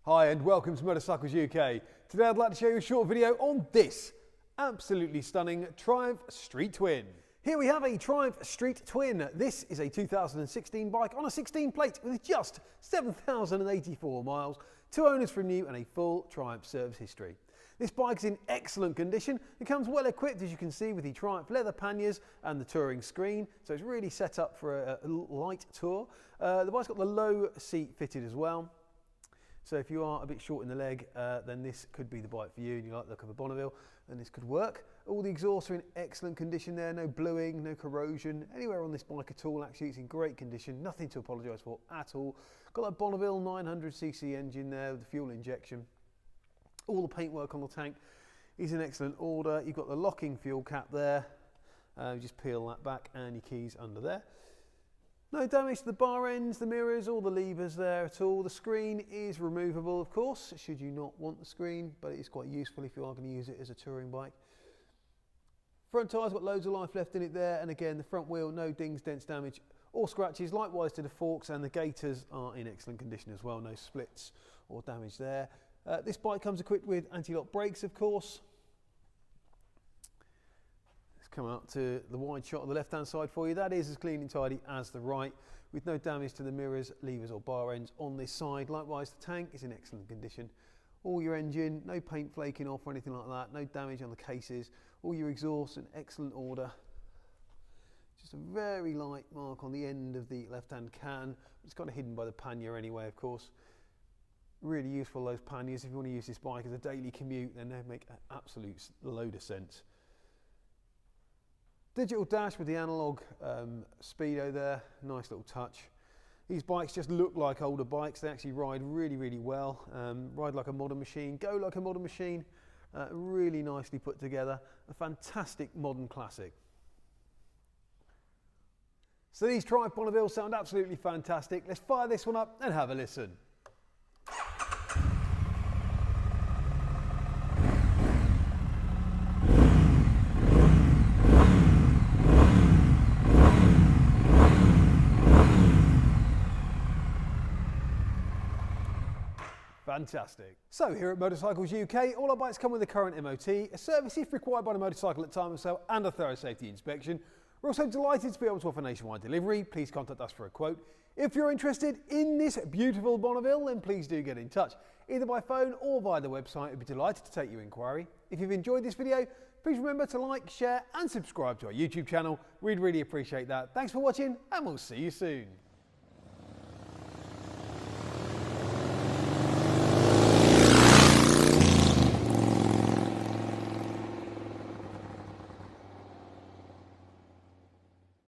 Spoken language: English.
Hi and welcome to Motorcycles UK. Today I'd like to show you a short video on this absolutely stunning Triumph Street Twin. Here we have a Triumph Street Twin. This is a 2016 bike on a 16 plate with just 7,084 miles, 2 owners from new and a full Triumph service history. This bike is in excellent condition. It comes well equipped, as you can see, with the Triumph leather panniers and the touring screen, so it's really set up for a light tour. The bike's got the low seat fitted as well. So if you are a bit short in the leg, then this could be the bike for you and you like the look of a Bonneville, then this could work. All the exhausts are in excellent condition there, no bluing, no corrosion, anywhere on this bike at all. Actually, it's in great condition, nothing to apologise for at all. Got that Bonneville 900cc engine there with the fuel injection. All the paintwork on the tank is in excellent order. You've got the locking fuel cap there. You just peel that back and your keys under there. No damage to the bar ends, the mirrors, or the levers there at all. The screen is removable, of course, should you not want the screen, but it is quite useful if you are going to use it as a touring bike. Front tyre's got loads of life left in it there, and again, the front wheel, no dings, dents, damage, or scratches. Likewise to the forks, and the gaiters are in excellent condition as well. No splits or damage there. This bike comes equipped with anti-lock brakes, of course. Come out to the wide shot of the left hand side for you. That is as clean and tidy as the right, with no damage to the mirrors, levers or bar ends on this side. Likewise, the tank is in excellent condition. All your engine, no paint flaking off or anything like that, no damage on the cases. All your exhausts in excellent order. Just a very light mark on the end of the left hand can. It's kind of hidden by the pannier anyway, of course. Really useful, those panniers. If you want to use this bike as a daily commute, then they make an absolute load of sense. Digital dash with the analogue speedo there, nice little touch. These bikes just look like older bikes. They actually ride really, really well. Ride like a modern machine, go like a modern machine. Really nicely put together. A fantastic modern classic. So these Triumph Bonneville sound absolutely fantastic. Let's fire this one up and have a listen. Fantastic. So here at Motorcycles UK, all our bikes come with a current MOT, a service if required by the motorcycle at time of sale, and a thorough safety inspection. We're also delighted to be able to offer nationwide delivery. Please contact us for a quote. If you're interested in this beautiful Bonneville, then please do get in touch, either by phone or via the website. We'd be delighted to take your inquiry. If you've enjoyed this video, please remember to like, share and subscribe to our YouTube channel. We'd really appreciate that. Thanks for watching and we'll see you soon.